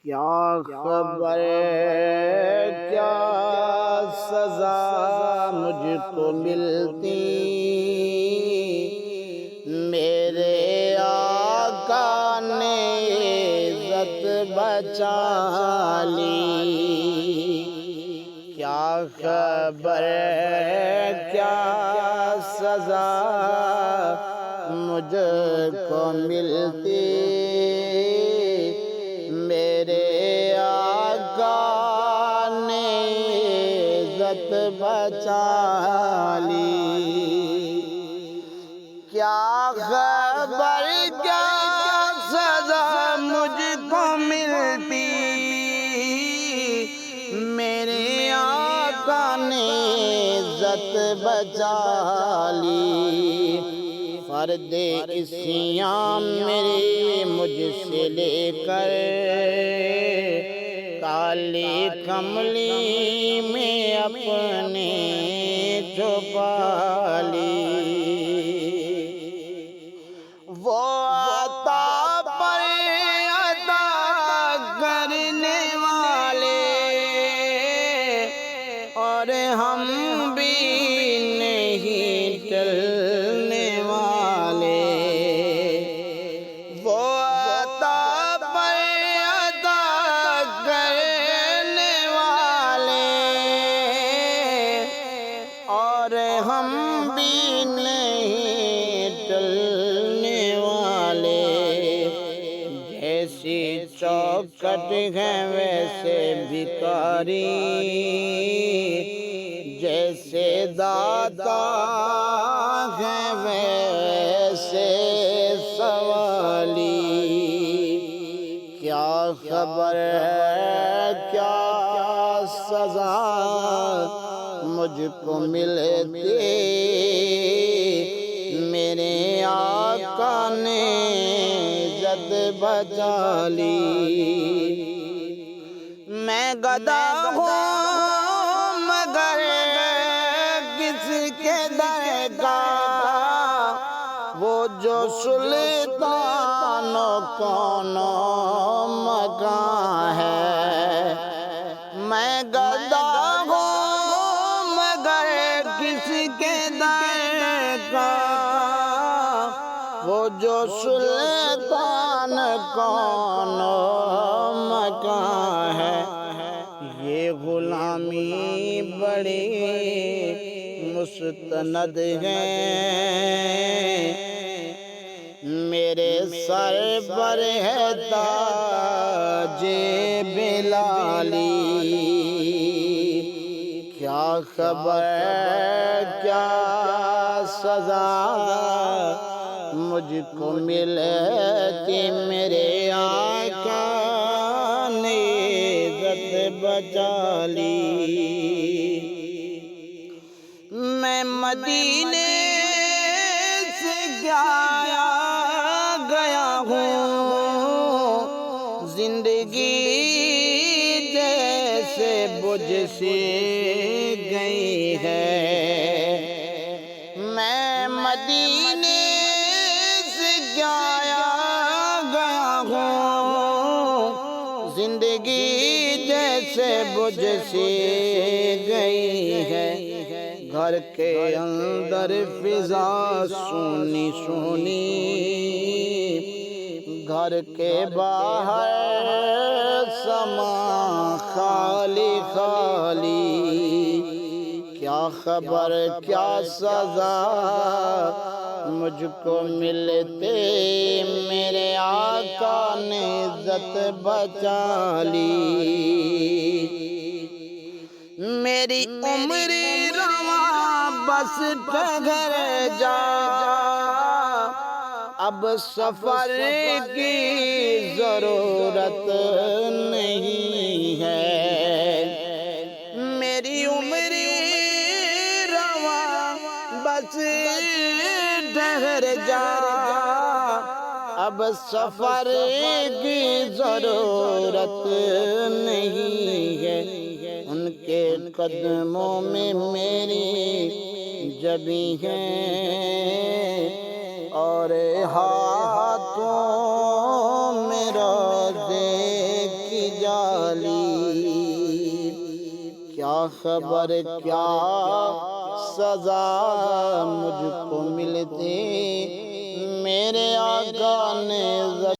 کیا خبر کیا سزا مجھ کو ملتی، میرے آقا نے عزت بچا لی۔ کیا خبر کیا سزا مجھ کو ملتی، میرے آقا نے عزت بچا لی۔ کیا خبر کیا سزا مجھ کو ملتی، میرے آقا نے عزت بچا لی۔ فرد اسیاں میری مجھ سے لے کر کالی کملی میں اپنے چھپا لی۔ وہ عطا پر عطا کرنے والے اور ہم بھی نہیں ٹلنے والے۔ وہ عطا پر عطا کرنے والے اور ہم بھی نہیں ٹلنے والے۔ جیسی چوکھٹ ہے ویسے بھکاری، جیسے داتا ہے ویسے سوالی۔ کیا خبر ہے کیا سزا مجھ کو ملتی، میرے آقا نے عزت بچا لی۔ میں گدھا ہوں مگر کس کے در کا، وہ جو سلطان و کون و مکان ہے۔ میں گدھا ہوں مگر کس کے در کا، وہ جو سلطان کون و مکان ہے۔ یہ غلامی بڑی مستند ہے، میرے سر پر ہے تاج بلالی۔ کیا خبر کیا سزا مجھ کو ملتی، میرے آقا نے عزت بچا لی۔ میں مدینے سے گیا ہوں، زندگی جیسے بجھ سی گئی ہے۔ میں مدینے سے گیا ہوں، زندگی جیسے بجھ سی گئی ہے۔ گھر کے اندر فضا سونی سونی، گھر کے باہر سما خالی خالی۔ کیا خبر کیا سزا مجھ کو ملتے، میرے آقا نے عزت بچا لی۔ میری عمر رواں بس ٹھہر جا، اب سفر کی ضرورت نہیں ہے۔ میری عمر رواں بس ٹھہر جا، اب سفر کی ضرورت نہیں ہے۔ ان کے قدموں میں میری جبیں ہیں اور ہاتھوں میں روزے کی جالی کیا خبر کیا سزا مجھ کو ملتی میرے آقا نے